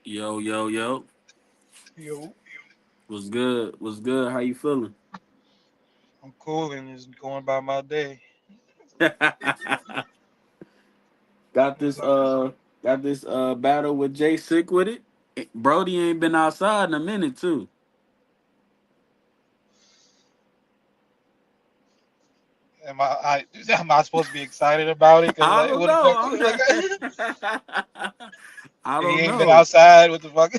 Yo, yo, yo. Yo, What's good? What's good? How you feeling? I'm cool and just going about my day. got What's this up? uh got this battle with Jay Sick with it. Brody ain't been outside in a minute too. Am I supposed to be excited about it? Cause I like, don't what the fuck? know. Like, I he don't ain't been know. outside. What the fuck?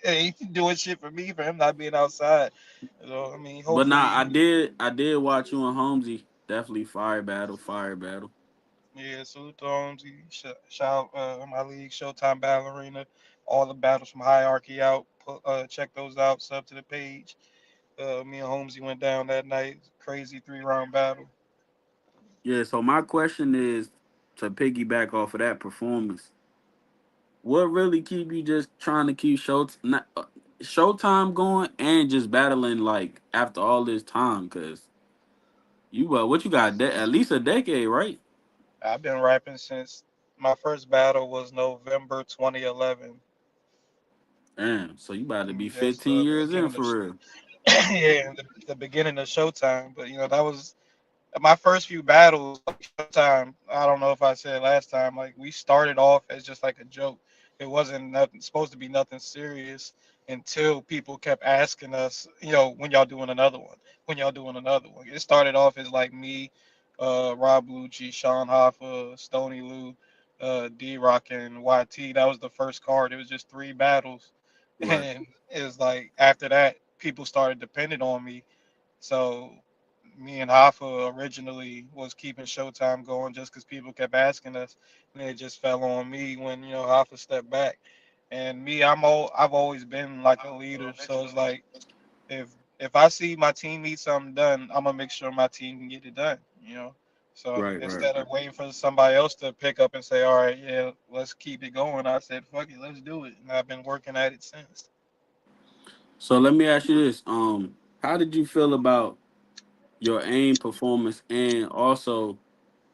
He ain't doing shit for me for him not being outside. So I mean, But nah, hopefully, I did watch you and Holmesy. Definitely fire battle, fire battle. yeah. Salute to Holmes. Shout my league, Showtime Battle Arena. All the battles from Hierarchy out. Check those out. Sub to the page. Me and Holmesy went down that night. Crazy 3 round battle. Yeah, so my question is to piggyback off of that performance. What really keep you just trying to keep Showtime going and just battling like after all this time? Cause what you got at least a decade, right? I've been rapping since my first battle was November 2011. Damn, so you about to be That's 15 the years in beginning of for real. yeah, the beginning of Showtime. But that was my first few battles. Like Showtime, I don't know if I said last time. Like we started off as just like a joke. It wasn't nothing supposed to be nothing serious until people kept asking us, when y'all doing another one? When y'all doing another one? It started off as like me, Rob Lucci, Sean Hoffa, Stony Lou, D Rock, and YT. That was the first card. It was just 3 battles, Right. and it was like after that, people started depending on me. So me and Hoffa originally was keeping Showtime going just because people kept asking us, and it just fell on me when Hoffa stepped back. And me, I've always been like a leader, so it's like if if I see my team need something done, I'm gonna make sure my team can get it done. So Right, right, instead right. of waiting for somebody else to pick up and say, "All right, yeah, let's keep it going," I said, "Fuck it, let's do it," and I've been working at it since. So let me ask you this. How did you feel about your aim performance, and also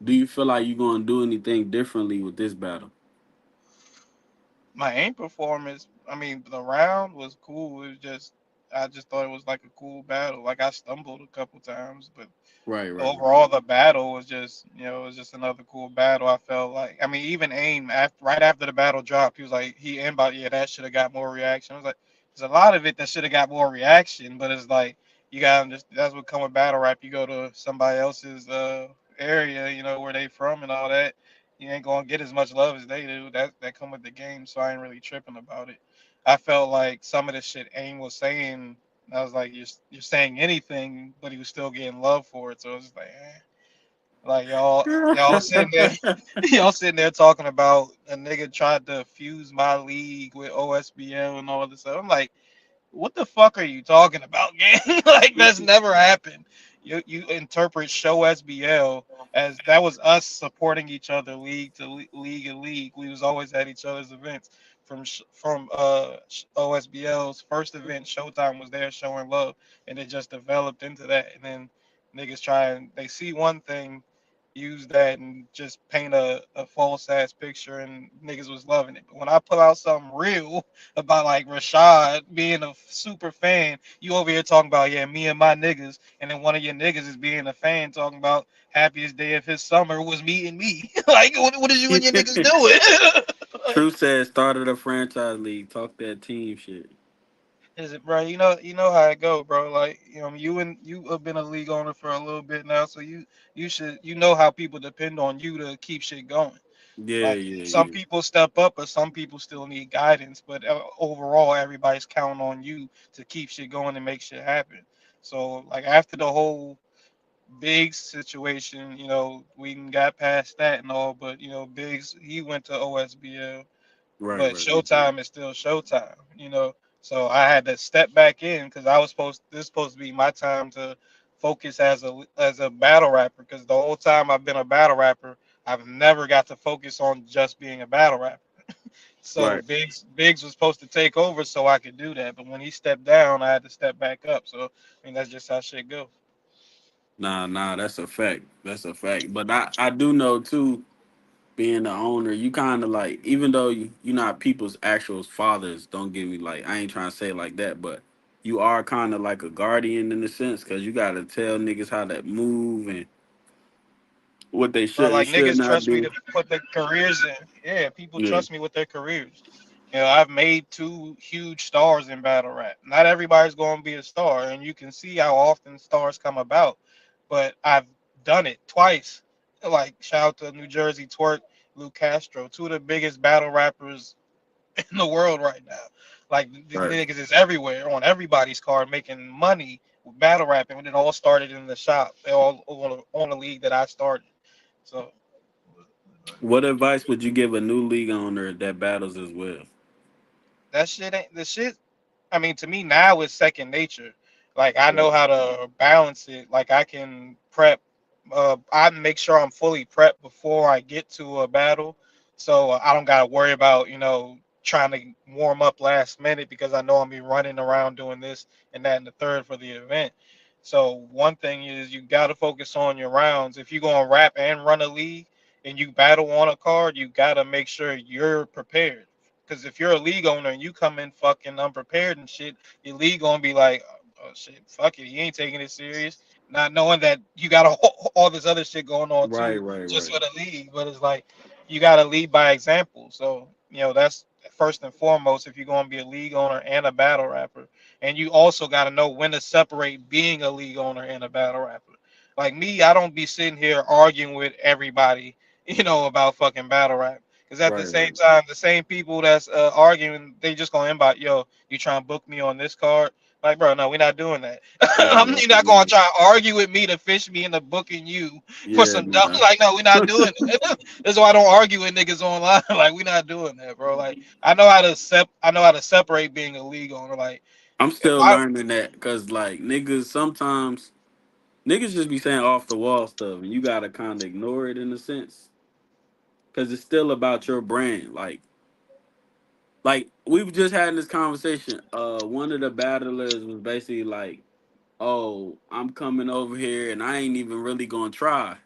do you feel like you're gonna do anything differently with this battle? My aim performance, I mean, the round was cool. It was just, I just thought it was like a cool battle. Like I stumbled a couple times, but Right, right, right. overall the battle was just, it was just another cool battle. I felt like, I mean, even AIM right after the battle dropped, he was like, he aimed about, yeah, that should have got more reaction. I was like, there's a lot of it that should have got more reaction, but it's like you got to just that's what come with battle rap. You go to somebody else's area, where they from and all that. You ain't gonna get as much love as they do. That come with the game, so I ain't really tripping about it. I felt like some of the shit AIM was saying, I was like, you're saying anything, but he was still getting love for it. So it was just like, like y'all sitting there, y'all sitting there talking about a nigga tried to fuse my league with OSBL and all this stuff. I'm like, what the fuck are you talking about, gang? Like that's never happened. You interpret show SBL as that was us supporting each other league to league and league. We was always at each other's events. From OSBL's first event, Showtime was there showing love, and it just developed into that. And then niggas try and they see one thing, use that and just paint a false ass picture, and niggas was loving it. But when I pull out something real about like Rashad being a super fan, you over here talking about, yeah, me and my niggas, and then one of your niggas is being a fan talking about happiest day of his summer was meeting me. Like what is you and your niggas doing? True Like, said started a franchise league. Talk that team shit. is it, bro? You know how it go, bro. Like, you have been a league owner for a little bit now, so you should know how people depend on you to keep shit going. Yeah, Like yeah, some yeah. people step up, but some people still need guidance. But overall, everybody's counting on you to keep shit going and make shit happen. So like after the whole Biggs situation, we got past that and all, but Biggs he went to OSBL, Right, but right, right. Showtime is still Showtime. So I had to step back in because I was supposed to be my time to focus as a battle rapper because the whole time I've been a battle rapper, I've never got to focus on just being a battle rapper. So Right. Biggs was supposed to take over so I could do that, but when he stepped down, I had to step back up. So I mean that's just how shit go. Nah, that's a fact. That's a fact. But I do know too. being the owner, you kind of like, even though you're not people's actual fathers, don't get me like, I ain't trying to say it like that, but you are kind of like a guardian in a sense because you got to tell niggas how to move and what they Bro, should and like should niggas not trust me do. to put their careers in. Yeah, people Yeah, trust me with their careers. You know, I've made two huge stars in battle rap. Not everybody's going to be a star, and you can see how often stars come about. But I've done it twice. Like shout out to New Jersey Twerk, Luke Castro, two of the biggest battle rappers in the world right now. Like these right. niggas is everywhere on everybody's card making money with battle rapping. When it all started in the shop, they all on the league that I started. So What advice would you give a new league owner that battles as well? that shit ain't the shit. I mean, to me now it's second nature. Like I Right, know how to balance it. Like I can prep. I make sure I'm fully prepped before I get to a battle, so I don't gotta worry about trying to warm up last minute because I know I'm be running around doing this and that and the third for the event. So one thing is you gotta focus on your rounds. If you're gonna rap and run a league and you battle on a card, you gotta make sure you're prepared. Because if you're a league owner and you come in fucking unprepared and shit, your league gonna be like, oh shit, fuck it, he ain't taking it serious. Not knowing that you got all this other shit going on right, too, right, just right. for the league. But it's like you gotta lead by example. So that's first and foremost if you're gonna be a league owner and a battle rapper. And you also gotta know when to separate being a league owner and a battle rapper. Like me, I don't be sitting here arguing with everybody, about fucking battle rap. Because at the Right, same right. time, the same people that's arguing, they just gonna inbox, yo, you trying to book me on this card? Like, bro, no, we're not doing that. Yeah, You're not gonna absolutely. try to argue with me to fish me into booking you for Yeah, some dumb. nah. Like, no, we're not doing it. That's why I don't argue with niggas online. Like, we're not doing that, bro. Like, I know how to separate being a league owner. Like, I'm if still I, learning that because like niggas sometimes niggas just be saying off the wall stuff and you gotta kind of ignore it in a sense because it's still about your brand. Like we've just had this conversation. One of the battlers was basically like, "Oh, I'm coming over here and I ain't even really gonna try."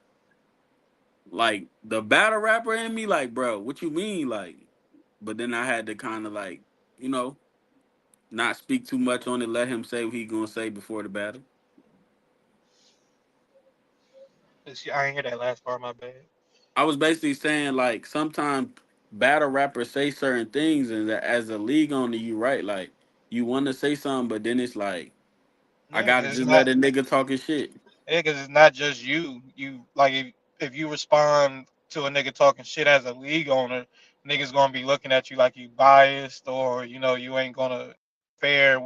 Like the battle rapper in me, like, bro, what you mean, like? But then I had to kind of like, you know, not speak too much on it. Let him say what he gonna say before the battle. I ain't hear that last part. My bad. I was basically saying like sometimes battle rappers say certain things, and that as a league owner, you right, like you want to say something, but then it's like I Yeah, 'cause gotta it's just not. let a nigga talking shit. Yeah, because it's not just you. You like if you respond to a nigga talking shit as a league owner, niggas gonna be looking at you like you biased or you ain't gonna fair.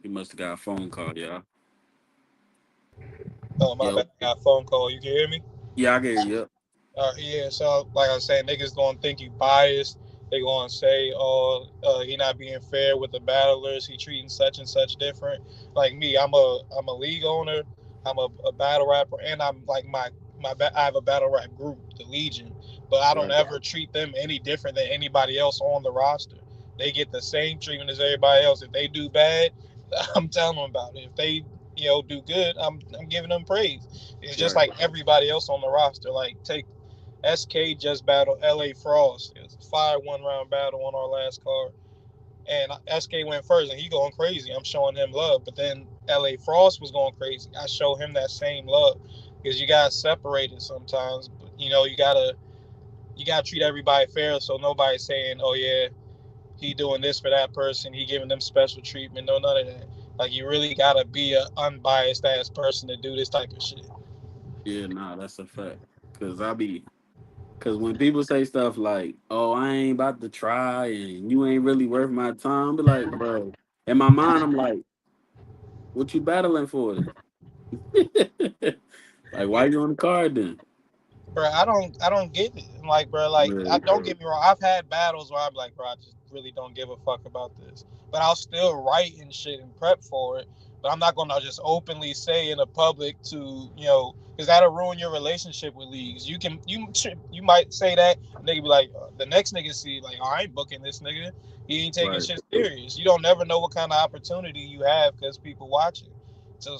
He must have got a phone call, y'all. Oh my bad, Yo, I got a phone call. You can hear me? yeah, I get you. Yep. Yeah, so like I was saying, niggas gonna think you biased. They gonna say, "Oh, he not being fair with the battlers. He treating such and such different." Like me, I'm a league owner. I'm a battle rapper, and I'm like I have a battle rap group, the Legion. But I don't Right, ever treat them any different than anybody else on the roster. They get the same treatment as everybody else. If they do bad, I'm telling them about it. If they do good, I'm giving them praise. It's just right. like everybody else on the roster. Like take SK just battled LA Frost. It was a 5-1 round battle on our last card. And SK went first and he going crazy. I'm showing him love. But then LA Frost was going crazy. I show him that same love. Because you gotta separate it sometimes. But you gotta treat everybody fair so nobody's saying, oh yeah, he doing this for that person, he giving them special treatment. No, none of that. Like you really gotta be an unbiased ass person to do this type of shit. Yeah, nah, that's a fact. Cause when people say stuff like, "Oh, I ain't about to try," and you ain't really worth my time, be like, bro. In my mind, I'm like, "What you battling for then?" Like, why you on the card then? Bro, I don't get it. I'm like, bro, like, I Yeah, don't get me wrong. I've had battles where I'm like, bro, I just really don't give a fuck about this. But I'll still write and shit and prep for it. But I'm not gonna just openly say in the public because that'll ruin your relationship with leagues. You might say that, and they be like, the next nigga see like, oh, I ain't booking this nigga. He ain't taking right. shit serious. You don't never know what kind of opportunity you have because people watching. So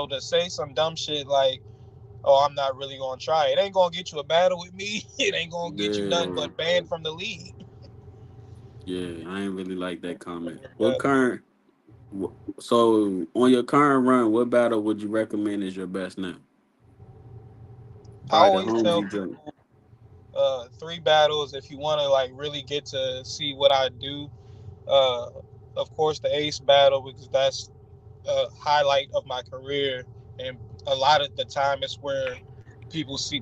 to say some dumb shit like, oh, I'm not really gonna try. It ain't gonna get you a battle with me. It ain't gonna get you nothing Yeah, but banned from the league. yeah. I ain't really like that comment. What Yeah. current? So on your current run, what battle would you recommend is your best now? I Probably the always Holmes tell you drink. people 3 battles if you want to like really get to see what I do. Uh, of course, the Ace battle because that's a highlight of my career, and a lot of the time it's where people see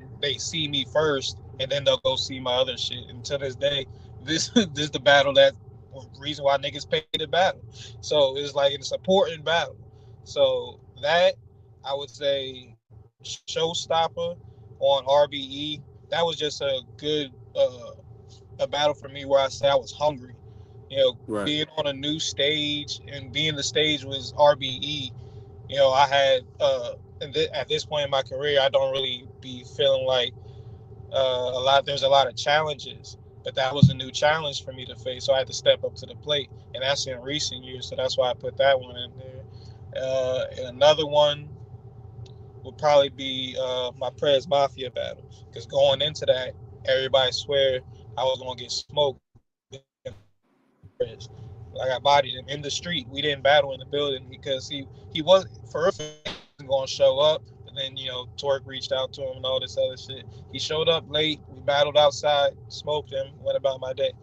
me first, and then they'll go see my other shit. And to this day, this is the battle that reason why niggas pay the battle. So it's like it's an important battle. So that I would say Showstopper on RBE. That was just a good a battle for me where I say I was hungry. You know, Right. being on a new stage and being the stage was RBE. You know, I had at this point in my career, I don't really be feeling like a lot. There's a lot of challenges, but that was a new challenge for me to face. So I had to step up to the plate, and that's in recent years. So that's why I put that one in there. And another one would probably be my Prez Mafia battle, because going into that, everybody swear I was gonna get smoked. I got bodied him in the street. We didn't battle in the building because he was for real going to show up. And then Torque reached out to him and all this other shit. He showed up late. We battled outside, smoked him, went about my day.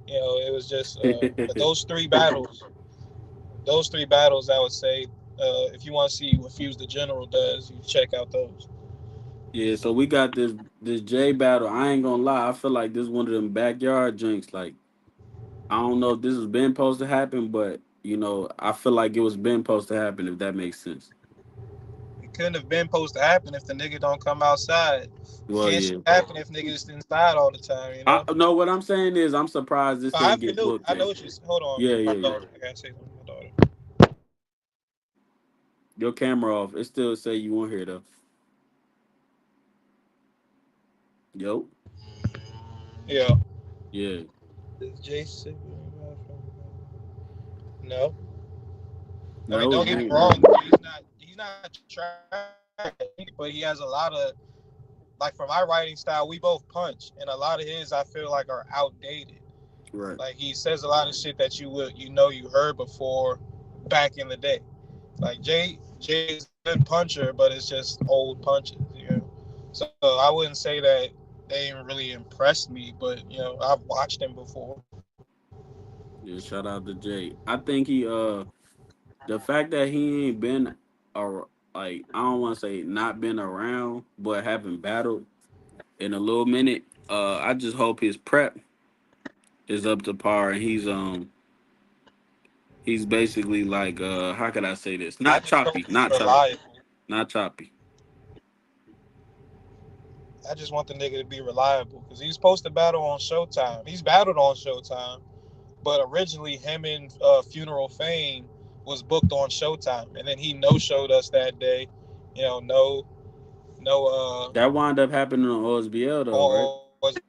It was just. But those three battles, I would say, if you want to see what Fuse the General does, you check out those. Yeah, so we got this J battle. I ain't gonna lie, I feel like this is one of them backyard drinks. Like I don't know if this has been supposed to happen, but I feel like it was been supposed to happen. If that makes sense. It couldn't have been supposed to happen if the nigga don't come outside. It Well, can't yeah. shit happen if niggas inside all the time. I no. What I'm saying is, I'm surprised this I didn't get know. booked I know yet. what you. Hold on, Yeah, my yeah, yeah. daughter. I gotta say something to my daughter. Your camera off. It still say you on here though. Yo. Yeah. Yeah. Is Jason? No. I mean, No, don't you get me ain't. wrong. He's not trash, but he has a lot of like for my writing style. We both punch, and a lot of his I feel like are outdated. Right. Like he says a lot of shit that you heard before back in the day. Like Jay's a good puncher, but it's just old punches. So I wouldn't say that they even really impressed me, but I've watched him before. Yeah. Shout out to Jay. I think he the fact that he ain't been like I don't want to say not been around, but haven't battled in a little minute. I just hope his prep is up to par and he's basically like how could I say this? I Not just hope choppy, he's not choppy, reliable. not choppy. I just want the nigga to be reliable because he's supposed to battle on Showtime. He's battled on Showtime, but originally him and Funeral Fame was booked on Showtime, and then he no showed us that day. No, no, That wound up happening on OSBL though, right? or but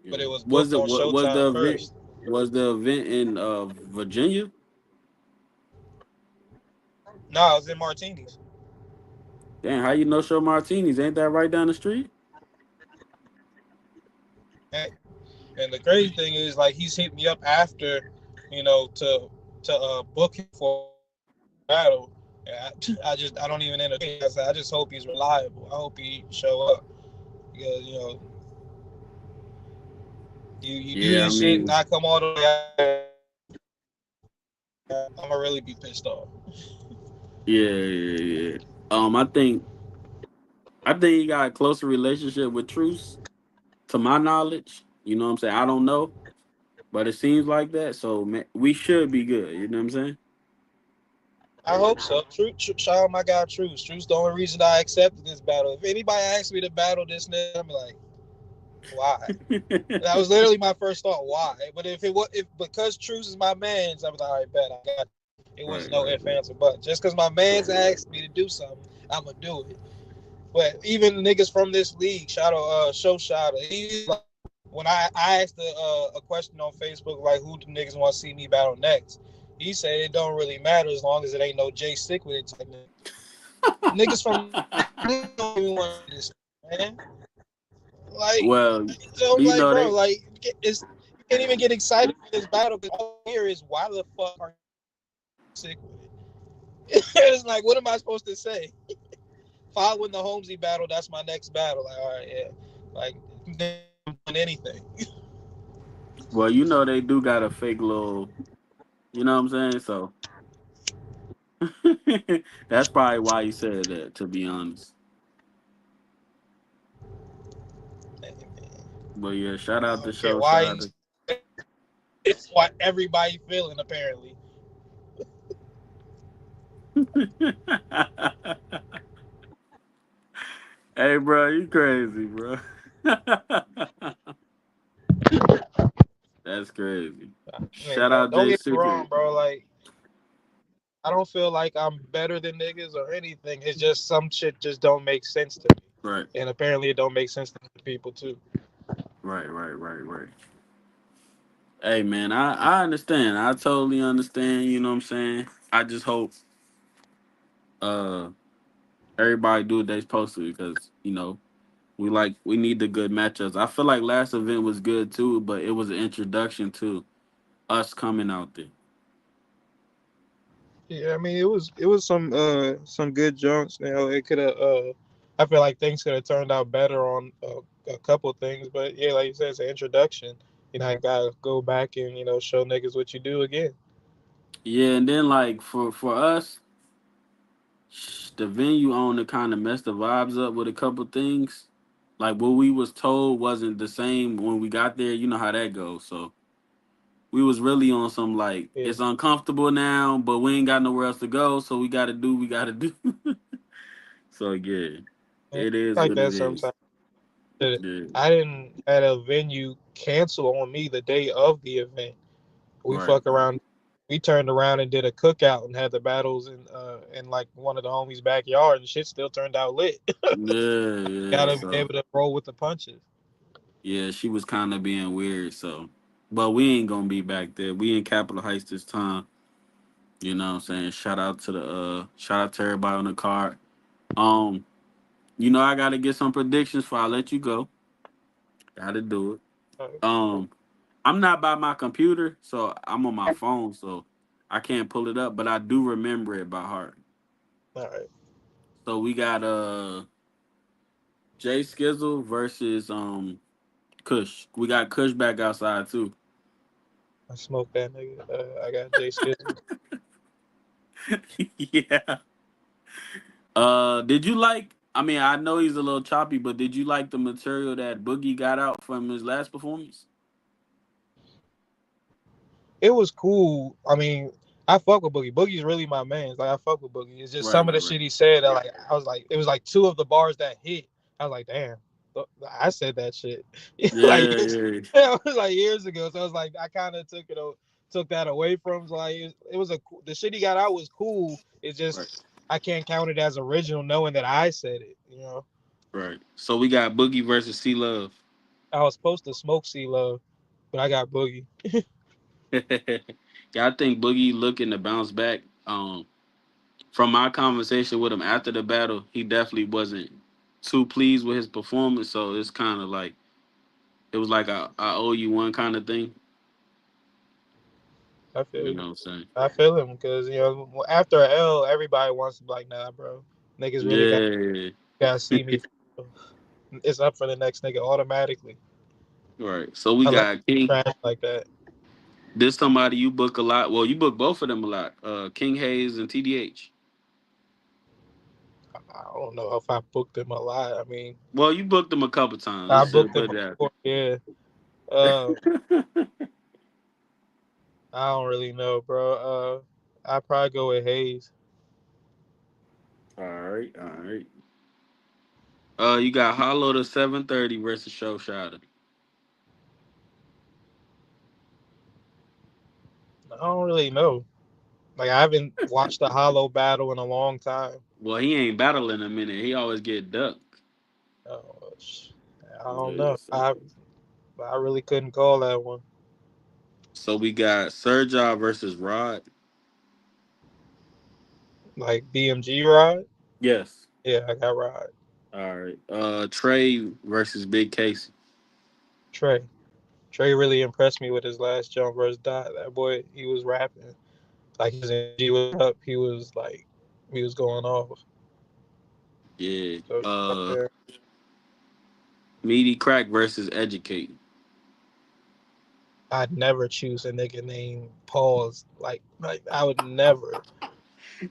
Yeah. it was booked Was it on what was Showtime the event? first. Was the event in Virginia? No, it was in Martinis. Damn, how you know Show Martinis? Ain't that right down the street? And the crazy thing is, like, he's hit me up after, to book him for battle. And I don't even entertain. I just hope he's reliable. I hope he show up because you do Yeah, I this shit and mean, I come all the way out, I'm gonna really be pissed off. yeah, yeah, yeah. I think he got a closer relationship with Truce, to my knowledge. You know what I'm saying? I don't know, but it seems like that. So man, we should be good. You know what I'm saying? I hope so. Shout out my guy Truce. Truce, the only reason I accepted this battle. If anybody asks me to battle this nigga, I'm like, why? That was literally my first thought. Why? But if because Truce is my man's, I was like, all right, bet I got it. It was Right, no right, ifs, right. ands, or buts. Just because my man's asked me to do something, I'm gonna do it. But even niggas from this league, shout out Show Shotter, he's like, when I asked a question on Facebook like who the niggas want to see me battle next, he said it don't really matter as long as it ain't no Jay Sick with it type nigga. Niggas from don't even want this, man. Like, Well, so I'm you like, know bro, they. like, you can't even get excited for this battle because all I hear is why the fuck are you sick with it? It's like, what am I supposed to say? Following the Holmesy battle, that's my next battle. Like, all right, yeah, like, doing anything. Well, you know they do got a fake little. You know what I'm saying? So that's probably why he said that. To be honest. But yeah, shout I out the don't care show. why Shout out he's. It's what everybody feeling apparently. to. Hey, bro, you crazy, bro. That's crazy. I mean, Shout out don't Jay get me wrong, Secret. bro. Like, I don't feel like I'm better than niggas or anything. It's just some shit just don't make sense to me, Right, and apparently it don't make sense to people too. right. Hey, man, I understand. I totally understand. You know what I'm saying? I just hope uh everybody do what they supposed to because we need the good matchups. I feel like last event was good too, but it was an introduction to us coming out there. Yeah, I mean it was some good jumps. You know, it could have. I feel like things could have turned out better on a couple things, but yeah, like you said, it's an introduction. You know, I gotta go back and show niggas what you do again. Yeah, and then like for us, the venue owner kind of messed the vibes up with a couple things. Like what we was told wasn't the same when we got there. You know how that goes. So we was really on some like Yeah, it's uncomfortable now, but we ain't got nowhere else to go, so we got to do we got to do. So yeah, man, it is like what that it is. sometimes. Shit, Yeah, I didn't had a venue cancel on me the day of the event. We right. fuck around. We turned around and did a cookout and had the battles in like one of the homies' backyard, and shit still turned out lit. Yeah. Gotta be So able to roll with the punches. yeah, she was kind of being weird. So, but we ain't gonna be back there. We in Capitol Heights this time. You know what I'm saying? Shout out to everybody on the card. Um, I gotta get some predictions before I let you go. Gotta do it. Um, I'm not by my computer, so I'm on my phone, so I can't pull it up, but I do remember it by heart. All right, So we got Jay Skizzle versus Kush. We got Kush back outside too. I smoked that nigga. I got Jay Skizzle. Yeah. Did you like? I mean, I know he's a little choppy, but did you like the material that Boogie got out from his last performance? It was cool. I mean, I fuck with Boogie. Boogie's really my man. Like I fuck with Boogie. It's just Right, some of right, the right. shit he said that like I was like, it was like two of the bars that hit. I was like, damn, I said that shit. Like Yeah, yeah. it was like years ago. So I was like, I kind of took that away from him. So like it was the shit he got out was cool. It's just Right, I can't count it as original knowing that I said it. right. So we got Boogie versus C Love. I was supposed to smoke C Love, but I got Boogie. Yeah, I think Boogie looking to bounce back. From my conversation with him after the battle, he definitely wasn't too pleased with his performance. So it's kind of like it was like I owe you one kind of thing. I feel You know you. what I'm saying? I feel him because after an L, everybody wants to be like, nah, bro, niggas really Yeah. gotta see me. It's up for the next nigga automatically. Right. So we I like got King. trash like that. This somebody you book a lot. Well, you book both of them a lot. King Hayes and TDH. I don't know if I booked him a lot. I mean, Well, you booked them a couple times. I Let's just booked him put it out before. Yeah. there. I don't really know, bro. I probably go with Hayes. All right. You got Hollow to 7:30 versus Show Shotter. I don't really know. Like I haven't watched a Hollow battle in a long time. Well, he ain't battling a minute. He always get ducked. Oh, I don't Yeah, know. I really couldn't call that one. so we got Serja versus Rod. Like BMG ride. Yes. Yeah, I got Rod. All right. Trey versus Big Casey. Trey. Trey really impressed me with his last jump versus Dot. That boy, he was rapping. Like his energy was up. He was going off. Yeah. So shout out there. Meaty Crack versus Educate. I'd never choose a nigga named Pause. Like I would never.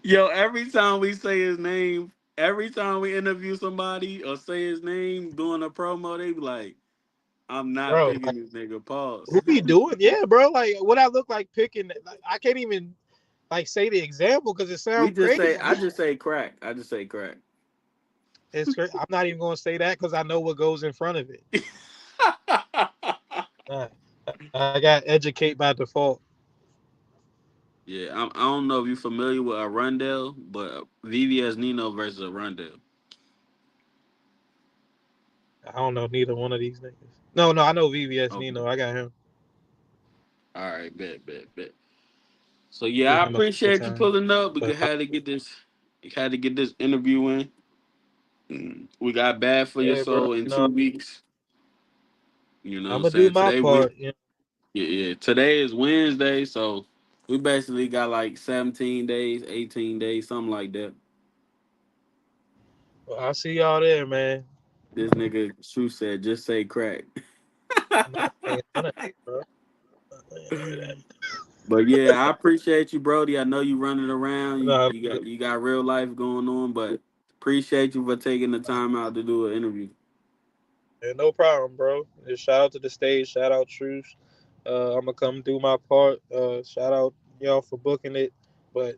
Yo, every time we say his name, every time we interview somebody or say his name doing a promo, they be like, I'm not Bro, picking like this nigga. Pause. who be doing? Yeah, bro. Like what I look like picking. Like, I can't even like say the example because it We sounds just crazy. say, I just say crack. I just say crack. It's crazy. I'm not even gonna say that because I know what goes in front of it. Nah, I got educate by default. Yeah, I don't know if you're familiar with Arundel, but VVS Nino versus Arundel. I don't know neither one of these niggas. No, I know VVS Okay. Nino. I got him. All right, bet. So See yeah, I him a couple appreciate you times. pulling up. We But had to get this interview in. We got Bad for Your yeah, bro. Soul in You 2 know, weeks. You know what I'm I'm gonna do saying? my Today we part. You know, yeah. Today is Wednesday, so we basically got like 17 days, 18 days, something like that. well, I'll see y'all there, man. This nigga True said, just say crack. I'm not saying none of that, bro. I'm not saying none of that. But yeah, I appreciate you, Brody. I know you running around. You, No, you got real life going on, but appreciate you for taking the time out to do an interview. yeah, no problem, bro. Just shout out to the stage. Shout out Truth. I'm gonna come do my part. Shout out y'all for booking it, but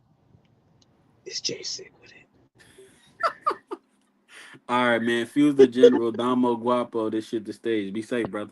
it's J Sick with it. All right, man. Fuse the General, Damo Guapo. This shit the stage. Be safe, brother.